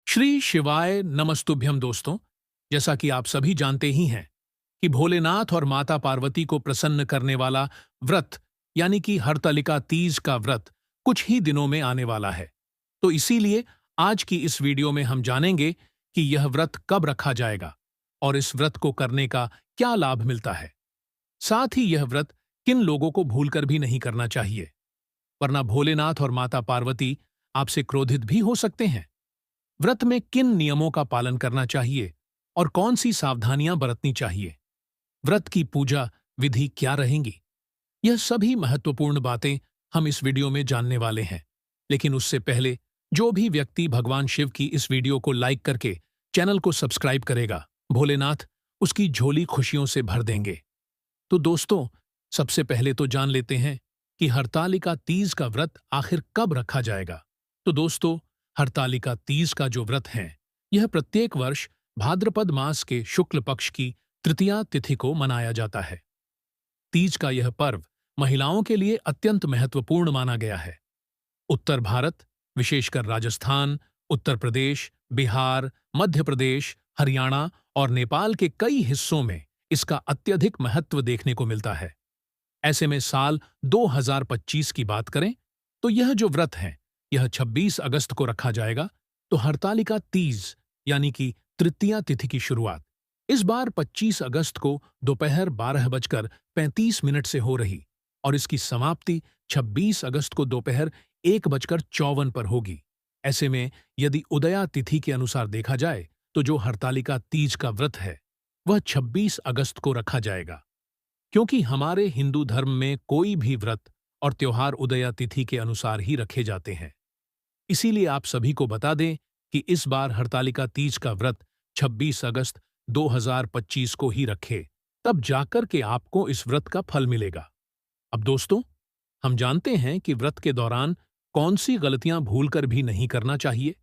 श्री शिवाय नमस्तुभ्यम दोस्तों। जैसा कि आप सभी जानते ही हैं कि भोलेनाथ और माता पार्वती को प्रसन्न करने वाला व्रत यानी कि हरतालिका तीज का व्रत कुछ ही दिनों में आने वाला है। तो इसीलिए आज की इस वीडियो में हम जानेंगे कि यह व्रत कब रखा जाएगा और इस व्रत को करने का क्या लाभ मिलता है। साथ ही यह व्रत किन लोगों को भूलकर भी नहीं करना चाहिए, वरना भोलेनाथ और माता पार्वती आपसे क्रोधित भी हो सकते हैं। व्रत में किन नियमों का पालन करना चाहिए और कौन सी सावधानियां बरतनी चाहिए, व्रत की पूजा विधि क्या रहेंगी, यह सभी महत्वपूर्ण बातें हम इस वीडियो में जानने वाले हैं। लेकिन उससे पहले जो भी व्यक्ति भगवान शिव की इस वीडियो को लाइक करके चैनल को सब्सक्राइब करेगा, भोलेनाथ उसकी झोली खुशियों से भर देंगे। तो दोस्तों, सबसे पहले तो जान लेते हैं कि हरतालिका तीज का व्रत आखिर कब रखा जाएगा। तो दोस्तों, हरतालिका तीज का जो व्रत है, यह प्रत्येक वर्ष भाद्रपद मास के शुक्ल पक्ष की तृतीया तिथि को मनाया जाता है। तीज का यह पर्व महिलाओं के लिए अत्यंत महत्वपूर्ण माना गया है। उत्तर भारत, विशेषकर राजस्थान, उत्तर प्रदेश, बिहार, मध्य प्रदेश, हरियाणा और नेपाल के कई हिस्सों में इसका अत्यधिक महत्व देखने को मिलता है। ऐसे में साल 2025 की बात करें तो यह जो व्रत है, यह 26 अगस्त को रखा जाएगा। तो हरतालिका तीज यानी कि तृतीया तिथि की शुरुआत इस बार 25 अगस्त को दोपहर 12:35 से हो रही और इसकी समाप्ति 26 अगस्त को दोपहर 1:54 पर होगी। ऐसे में यदि उदया तिथि के अनुसार देखा जाए तो जो हरतालिका तीज का व्रत है, वह 26 अगस्त को रखा जाएगा। क्योंकि हमारे हिंदू धर्म में कोई भी व्रत और त्योहार उदया तिथि के अनुसार ही रखे जाते हैं, इसीलिए आप सभी को बता दें कि इस बार हरतालिका तीज का व्रत 26 अगस्त 2025 को ही रखें, तब जाकर के आपको इस व्रत का फल मिलेगा। अब दोस्तों, हम जानते हैं कि व्रत के दौरान कौन सी गलतियां भूलकर भी नहीं करना चाहिए,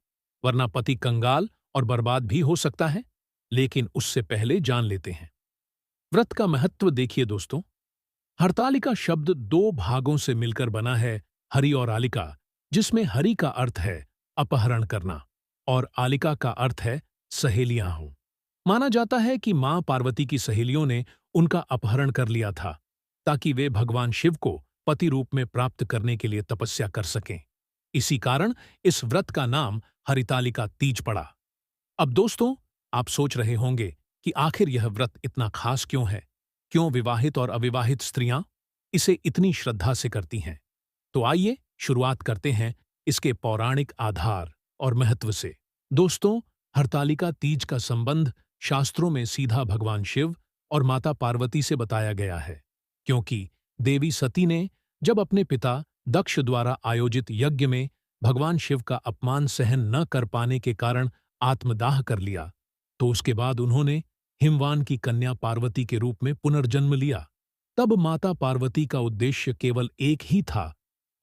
वरना पति कंगाल और बर्बाद भी हो सकता है। लेकिन उससे पहले जान लेते हैं व्रत का महत्व। देखिए दोस्तों, हरतालिका शब्द दो भागों से मिलकर बना है, हरि और आलिका, जिसमें हरि का अर्थ है अपहरण करना और आलिका का अर्थ है सहेलियां हों। माना जाता है कि मां पार्वती की सहेलियों ने उनका अपहरण कर लिया था ताकि वे भगवान शिव को पति रूप में प्राप्त करने के लिए तपस्या कर सकें। इसी कारण इस व्रत का नाम हरितालिका तीज पड़ा। अब दोस्तों, आप सोच रहे होंगे कि आखिर यह व्रत इतना खास क्यों है, क्यों विवाहित और अविवाहित स्त्रियां इसे इतनी श्रद्धा से करती हैं। तो आइए शुरुआत करते हैं इसके पौराणिक आधार और महत्व से। दोस्तों, हरतालिका तीज का संबंध शास्त्रों में सीधा भगवान शिव और माता पार्वती से बताया गया है, क्योंकि देवी सती ने जब अपने पिता दक्ष द्वारा आयोजित यज्ञ में भगवान शिव का अपमान सहन न कर पाने के कारण आत्मदाह कर लिया, तो उसके बाद उन्होंने हिमवान की कन्या पार्वती के रूप में पुनर्जन्म लिया। तब माता पार्वती का उद्देश्य केवल एक ही था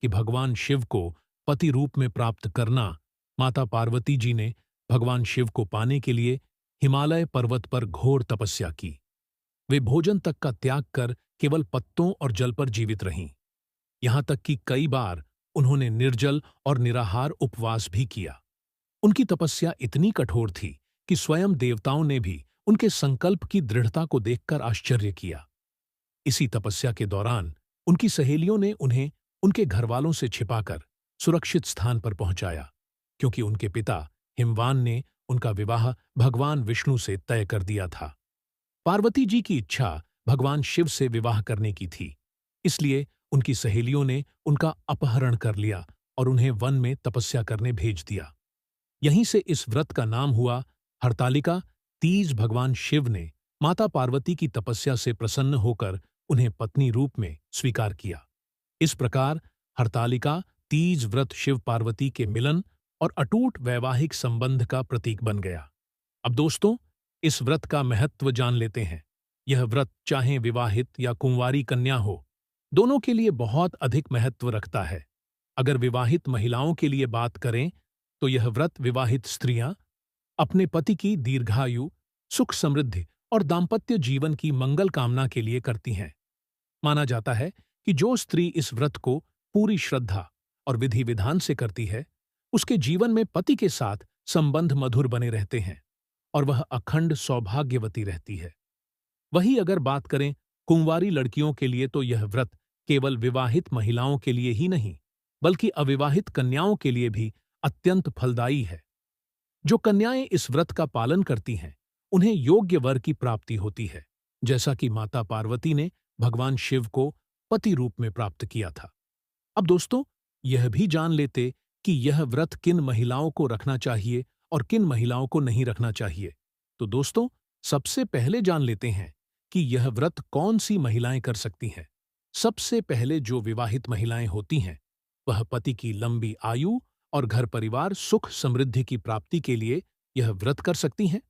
कि भगवान शिव को पति रूप में प्राप्त करना। माता पार्वती जी ने भगवान शिव को पाने के लिए हिमालय पर्वत पर घोर तपस्या की। वे भोजन तक का त्याग कर केवल पत्तों और जल पर जीवित रहीं। यहां तक कि कई बार उन्होंने निर्जल और निराहार उपवास भी किया। उनकी तपस्या इतनी कठोर थी कि स्वयं देवताओं ने भी उनके संकल्प की दृढ़ता को देखकर आश्चर्य किया। इसी तपस्या के दौरान उनकी सहेलियों ने उन्हें उनके घरवालों से छिपाकर सुरक्षित स्थान पर पहुंचाया, क्योंकि उनके पिता हिमवान ने उनका विवाह भगवान विष्णु से तय कर दिया था। पार्वती जी की इच्छा भगवान शिव से विवाह करने की थी, इसलिए उनकी सहेलियों ने उनका अपहरण कर लिया और उन्हें वन में तपस्या करने भेज दिया। यहीं से इस व्रत का नाम हुआ हरतालिका तीज। भगवान शिव ने माता पार्वती की तपस्या से प्रसन्न होकर उन्हें पत्नी रूप में स्वीकार किया। इस प्रकार हरतालिका तीज व्रत शिव पार्वती के मिलन और अटूट वैवाहिक संबंध का प्रतीक बन गया। अब दोस्तों, इस व्रत का महत्व जान लेते हैं। यह व्रत चाहे विवाहित या कुंवारी कन्या हो, दोनों के लिए बहुत अधिक महत्व रखता है। अगर विवाहित महिलाओं के लिए बात करें तो यह व्रत विवाहित स्त्रियां अपने पति की दीर्घायु, सुख समृद्धि और दाम्पत्य जीवन की मंगल कामना के लिए करती हैं। माना जाता है कि जो स्त्री इस व्रत को पूरी श्रद्धा और विधि विधान से करती है, उसके जीवन में पति के साथ संबंध मधुर बने रहते हैं और वह अखंड सौभाग्यवती रहती है। वही अगर बात करें कुंवारी लड़कियों के लिए, तो यह व्रत केवल विवाहित महिलाओं के लिए ही नहीं, बल्कि अविवाहित कन्याओं के लिए भी अत्यंत फलदायी है। जो कन्याएं इस व्रत का पालन करती हैं, उन्हें योग्य वर की प्राप्ति होती है, जैसा कि माता पार्वती ने भगवान शिव को पति रूप में प्राप्त किया था। अब दोस्तों, यह भी जान लेते कि यह व्रत किन महिलाओं को रखना चाहिए और किन महिलाओं को नहीं रखना चाहिए। तो दोस्तों, सबसे पहले जान लेते हैं कि यह व्रत कौन सी महिलाएं कर सकती हैं। सबसे पहले जो विवाहित महिलाएं होती हैं, वह पति की लंबी आयु और घर परिवार सुख समृद्धि की प्राप्ति के लिए यह व्रत कर सकती हैं।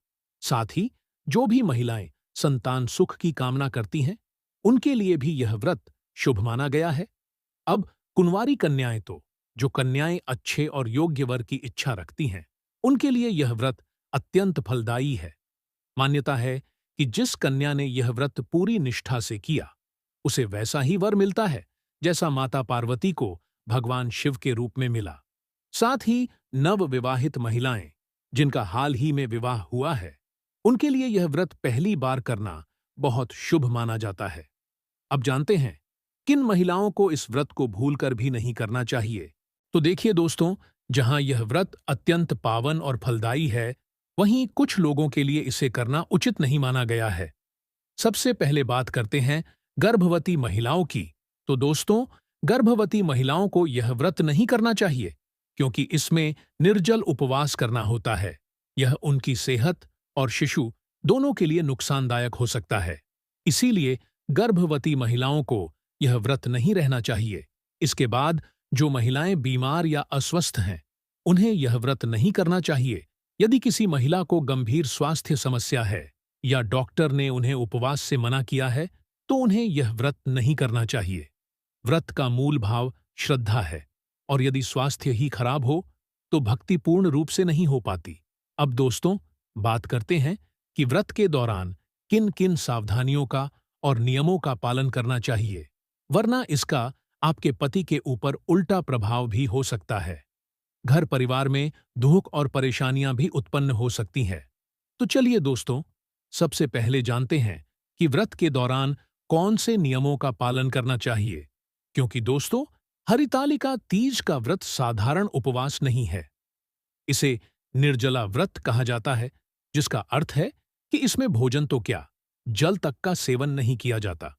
साथ ही जो भी महिलाएं संतान सुख की कामना करती हैं, उनके लिए भी यह व्रत शुभ माना गया है। अब कुंवारी कन्याएं, तो जो कन्याएं अच्छे और योग्य वर की इच्छा रखती हैं, उनके लिए यह व्रत अत्यंत फलदायी है। मान्यता है कि जिस कन्या ने यह व्रत पूरी निष्ठा से किया, उसे वैसा ही वर मिलता है जैसा माता पार्वती को भगवान शिव के रूप में मिला। साथ ही नव विवाहित महिलाएं, जिनका हाल ही में विवाह हुआ है, उनके लिए यह व्रत पहली बार करना बहुत शुभ माना जाता है। अब जानते हैं किन महिलाओं को इस व्रत को भूलकर भी नहीं करना चाहिए। तो देखिए दोस्तों, जहां यह व्रत अत्यंत पावन और फलदायी है, वहीं कुछ लोगों के लिए इसे करना उचित नहीं माना गया है। सबसे पहले बात करते हैं गर्भवती महिलाओं की। तो दोस्तों, गर्भवती महिलाओं को यह व्रत नहीं करना चाहिए, क्योंकि इसमें निर्जल उपवास करना होता है। यह उनकी सेहत और शिशु दोनों के लिए नुकसानदायक हो सकता है। इसीलिए गर्भवती महिलाओं को यह व्रत नहीं रहना चाहिए। इसके बाद जो महिलाएं बीमार या अस्वस्थ हैं, उन्हें यह व्रत नहीं करना चाहिए। यदि किसी महिला को गंभीर स्वास्थ्य समस्या है या डॉक्टर ने उन्हें उपवास से मना किया है, तो उन्हें यह व्रत नहीं करना चाहिए। व्रत का मूल भाव श्रद्धा है, और यदि स्वास्थ्य ही खराब हो तो भक्ति पूर्ण रूप से नहीं हो पाती। अब दोस्तों, बात करते हैं कि व्रत के दौरान किन किन सावधानियों का और नियमों का पालन करना चाहिए, वरना इसका आपके पति के ऊपर उल्टा प्रभाव भी हो सकता है। घर परिवार में दुख और परेशानियां भी उत्पन्न हो सकती हैं। तो चलिए दोस्तों, सबसे पहले जानते हैं कि व्रत के दौरान कौन से नियमों का पालन करना चाहिए। क्योंकि दोस्तों, हरितालिका तीज का व्रत साधारण उपवास नहीं है। इसे निर्जला व्रत कहा जाता है, जिसका अर्थ है कि इसमें भोजन तो क्या, जल तक का सेवन नहीं किया जाता।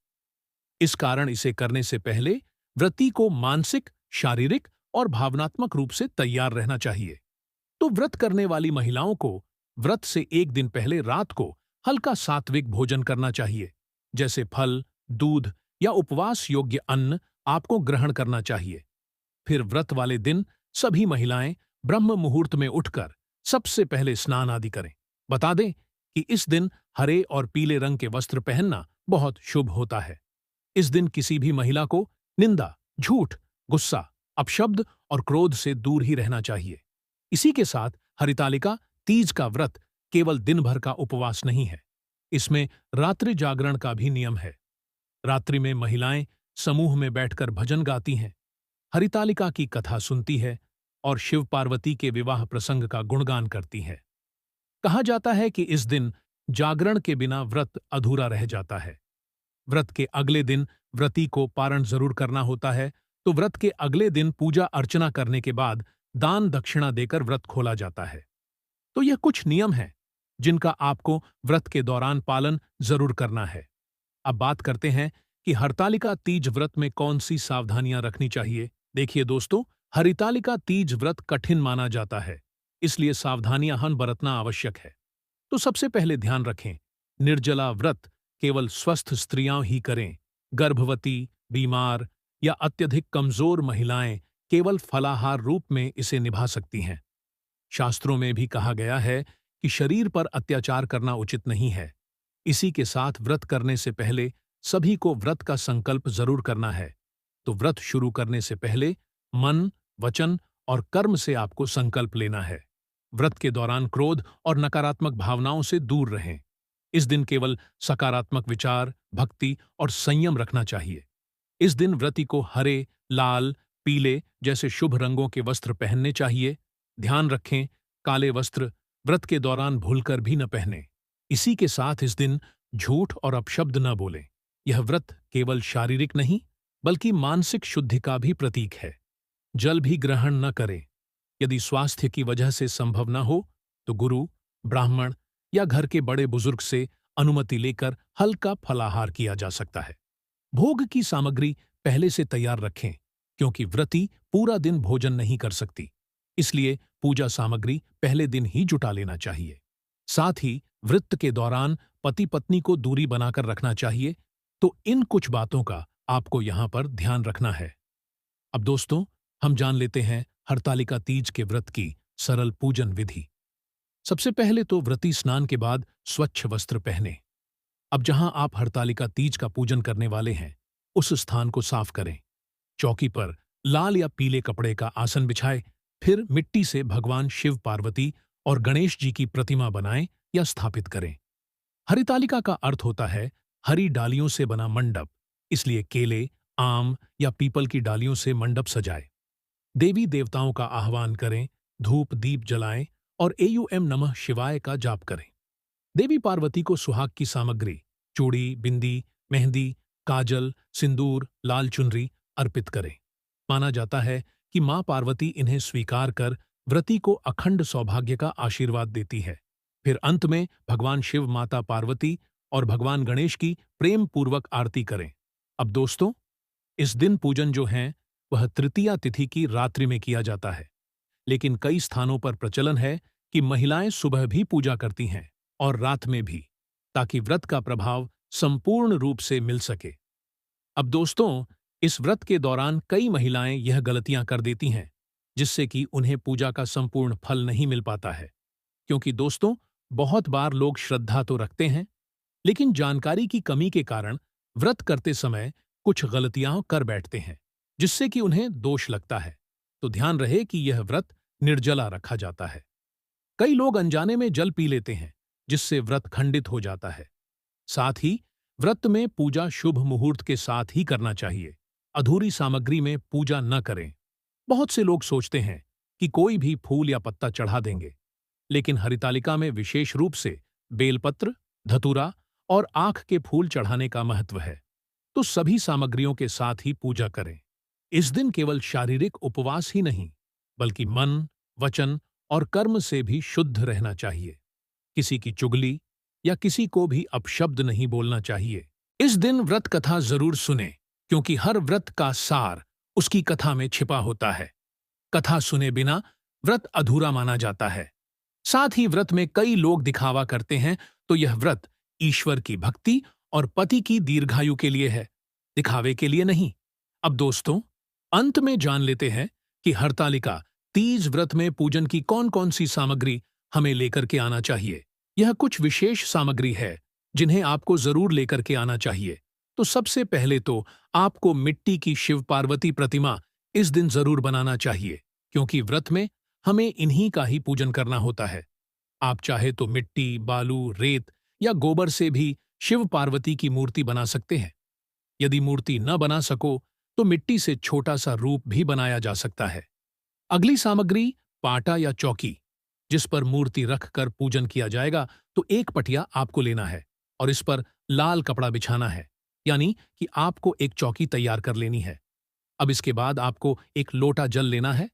इस कारण इसे करने से पहले व्रती को मानसिक, शारीरिक और भावनात्मक रूप से तैयार रहना चाहिए। तो व्रत करने वाली महिलाओं को व्रत से एक दिन पहले रात को हल्का सात्विक भोजन करना चाहिए, जैसे फल, दूध या उपवास योग्य अन्न आपको ग्रहण करना चाहिए। फिर व्रत वाले दिन सभी महिलाएं ब्रह्म मुहूर्त में उठकर सबसे पहले स्नान आदि करें। बता दें कि इस दिन हरे और पीले रंग के वस्त्र पहनना बहुत शुभ होता है। इस दिन किसी भी महिला को निंदा, झूठ, गुस्सा, अपशब्द और क्रोध से दूर ही रहना चाहिए। इसी के साथ हरितालिका तीज का व्रत केवल दिन भर का उपवास नहीं है, इसमें रात्रि जागरण का भी नियम है। रात्रि में महिलाएं समूह में बैठकर भजन गाती हैं, हरितालिका की कथा सुनती है और शिव पार्वती के विवाह प्रसंग का गुणगान करती हैं। कहा जाता है कि इस दिन जागरण के बिना व्रत अधूरा रह जाता है। व्रत के अगले दिन व्रती को पारण जरूर करना होता है, तो व्रत के अगले दिन पूजा अर्चना करने के बाद दान दक्षिणा देकर व्रत खोला जाता है। तो यह कुछ नियम हैं जिनका आपको व्रत के दौरान पालन जरूर करना है। अब बात करते हैं कि हरतालिका तीज व्रत में कौन सी सावधानियां रखनी चाहिए। देखिए दोस्तों, हरितालिका तीज व्रत कठिन माना जाता है, इसलिए सावधानियां बरतना आवश्यक है। तो सबसे पहले ध्यान रखें, निर्जला व्रत केवल स्वस्थ स्त्रियां ही करें। गर्भवती, बीमार या अत्यधिक कमजोर महिलाएं केवल फलाहार रूप में इसे निभा सकती हैं। शास्त्रों में भी कहा गया है कि शरीर पर अत्याचार करना उचित नहीं है। इसी के साथ व्रत करने से पहले सभी को व्रत का संकल्प जरूर करना है। तो व्रत शुरू करने से पहले मन, वचन और कर्म से आपको संकल्प लेना है। व्रत के दौरान क्रोध और नकारात्मक भावनाओं से दूर रहें। इस दिन केवल सकारात्मक विचार, भक्ति और संयम रखना चाहिए। इस दिन व्रती को हरे, लाल, पीले जैसे शुभ रंगों के वस्त्र पहनने चाहिए। ध्यान रखें, काले वस्त्र व्रत के दौरान भूलकर भी न पहने। इसी के साथ इस दिन झूठ और अपशब्द न बोलें। यह व्रत केवल शारीरिक नहीं बल्कि मानसिक शुद्धि का भी प्रतीक है। जल भी ग्रहण न करें। यदि स्वास्थ्य की वजह से संभव न हो तो गुरु, ब्राह्मण या घर के बड़े बुजुर्ग से अनुमति लेकर हल्का फलाहार किया जा सकता है। भोग की सामग्री पहले से तैयार रखें, क्योंकि व्रती पूरा दिन भोजन नहीं कर सकती। इसलिए पूजा सामग्री पहले दिन ही जुटा लेना चाहिए। साथ ही व्रत के दौरान पति पत्नी को दूरी बनाकर रखना चाहिए। तो इन कुछ बातों का आपको यहाँ पर ध्यान रखना है। अब दोस्तों, हम जान लेते हैं हरतालिका तीज के व्रत की सरल पूजन विधि। सबसे पहले तो व्रती स्नान के बाद स्वच्छ वस्त्र पहने। अब जहां आप हरतालिका तीज का पूजन करने वाले हैं, उस स्थान को साफ करें। चौकी पर लाल या पीले कपड़े का आसन बिछाएं। फिर मिट्टी से भगवान शिव, पार्वती और गणेश जी की प्रतिमा बनाएं या स्थापित करें। हरितालिका का अर्थ होता है हरी डालियों से बना मंडप, इसलिए केले, आम या पीपल की डालियों से मंडप सजाएं। देवी देवताओं का आह्वान करें, धूप दीप जलाएं और एयूएम नमः शिवाय का जाप करें। देवी पार्वती को सुहाग की सामग्री, चूड़ी, बिंदी, मेहंदी, काजल, सिंदूर, लाल चुनरी अर्पित करें। माना जाता है कि मां पार्वती इन्हें स्वीकार कर व्रती को अखंड सौभाग्य का आशीर्वाद देती है। फिर अंत में भगवान शिव, माता पार्वती और भगवान गणेश की प्रेम पूर्वक आरती करें। अब दोस्तों, इस दिन पूजन जो है वह तृतीया तिथि की रात्रि में किया जाता है, लेकिन कई स्थानों पर प्रचलन है कि महिलाएं सुबह भी पूजा करती हैं और रात में भी, ताकि व्रत का प्रभाव संपूर्ण रूप से मिल सके। अब दोस्तों, इस व्रत के दौरान कई महिलाएं यह गलतियां कर देती हैं, जिससे कि उन्हें पूजा का संपूर्ण फल नहीं मिल पाता है। क्योंकि दोस्तों, बहुत बार लोग श्रद्धा तो रखते हैं, लेकिन जानकारी की कमी के कारण व्रत करते समय कुछ गलतियां कर बैठते हैं, जिससे कि उन्हें दोष लगता है। तो ध्यान रहे कि यह व्रत निर्जला रखा जाता है। कई लोग अनजाने में जल पी लेते हैं, जिससे व्रत खंडित हो जाता है। साथ ही व्रत में पूजा शुभ मुहूर्त के साथ ही करना चाहिए। अधूरी सामग्री में पूजा न करें। बहुत से लोग सोचते हैं कि कोई भी फूल या पत्ता चढ़ा देंगे, लेकिन हरितालिका में विशेष रूप से बेलपत्र, धतूरा और आँख के फूल चढ़ाने का महत्व है। तो सभी सामग्रियों के साथ ही पूजा करें। इस दिन केवल शारीरिक उपवास ही नहीं, बल्कि मन, वचन और कर्म से भी शुद्ध रहना चाहिए। किसी की चुगली या किसी को भी अपशब्द नहीं बोलना चाहिए। इस दिन व्रत कथा जरूर सुने, क्योंकि हर व्रत का सार उसकी कथा में छिपा होता है। कथा सुने बिना व्रत अधूरा माना जाता है। साथ ही व्रत में कई लोग दिखावा करते हैं, तो यह व्रत ईश्वर की भक्ति और पति की दीर्घायु के लिए है, दिखावे के लिए नहीं। अब दोस्तों, अंत में जान लेते हैं कि हरतालिका तीज व्रत में पूजन की कौन कौन सी सामग्री हमें लेकर के आना चाहिए। यह कुछ विशेष सामग्री है जिन्हें आपको जरूर लेकर के आना चाहिए। तो सबसे पहले तो आपको मिट्टी की शिव पार्वती प्रतिमा इस दिन जरूर बनाना चाहिए, क्योंकि व्रत में हमें इन्हीं का ही पूजन करना होता है। आप चाहे तो मिट्टी, बालू, रेत या गोबर से भी शिव पार्वती की मूर्ति बना सकते हैं। यदि मूर्ति न बना सको तो मिट्टी से छोटा सा रूप भी बनाया जा सकता है। अगली सामग्री पाटा या चौकी, जिस पर मूर्ति रख कर पूजन किया जाएगा। तो एक पटिया आपको लेना है और इस पर लाल कपड़ा बिछाना है, यानी कि आपको एक चौकी तैयार कर लेनी है। अब इसके बाद आपको एक लोटा जल लेना है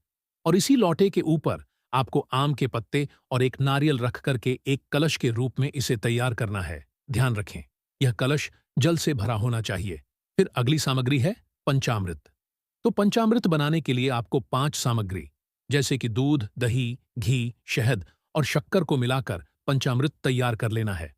और इसी लोटे के ऊपर आपको आम के पत्ते और एक नारियल रख करके एक कलश के रूप में इसे तैयार करना है। ध्यान रखें, यह कलश जल से भरा होना चाहिए। फिर अगली सामग्री है पंचामृत। तो पंचामृत बनाने के लिए आपको 5 सामग्री, जैसे कि दूध, दही, घी, शहद और शक्कर को मिलाकर पंचामृत तैयार कर लेना है।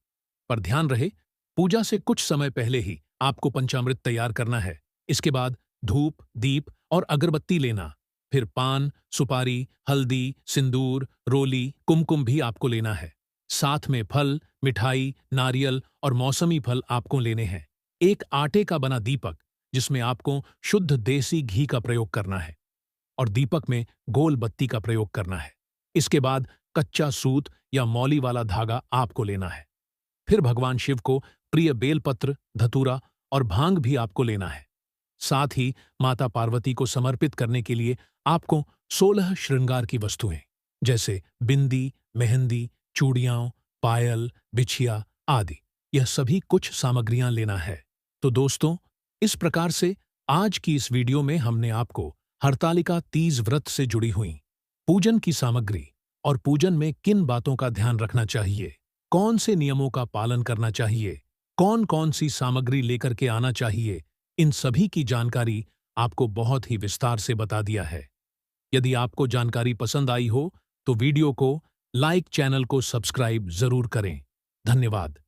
पर ध्यान रहे, पूजा से कुछ समय पहले ही आपको पंचामृत तैयार करना है। इसके बाद धूप, दीप और अगरबत्ती लेना। फिर पान, सुपारी, हल्दी, सिंदूर, रोली, कुमकुम भी आपको लेना है। साथ में फल, मिठाई, नारियल और मौसमी फल आपको लेने हैं। एक आटे का बना दीपक, जिसमें आपको शुद्ध देसी घी का प्रयोग करना है और दीपक में गोल बत्ती का प्रयोग करना है। इसके बाद कच्चा सूत या मौली वाला धागा आपको लेना है। फिर भगवान शिव को प्रिय बेलपत्र, धतूरा और भांग भी आपको लेना है। साथ ही माता पार्वती को समर्पित करने के लिए आपको 16 श्रृंगार की वस्तुएं, जैसे बिंदी, मेहंदी, चूड़ियां, पायल, बिछिया आदि। यह सभी कुछ सामग्रियां लेना है। तो दोस्तों, इस प्रकार से आज की इस वीडियो में हमने आपको हरतालिका तीज व्रत से जुड़ी हुई पूजन की सामग्री और पूजन में किन बातों का ध्यान रखना चाहिए, कौन से नियमों का पालन करना चाहिए, कौन कौन सी सामग्री लेकर के आना चाहिए, इन सभी की जानकारी आपको बहुत ही विस्तार से बता दिया है। यदि आपको जानकारी पसंद आई हो तो वीडियो को लाइक, चैनल को सब्सक्राइब जरूर करें। धन्यवाद।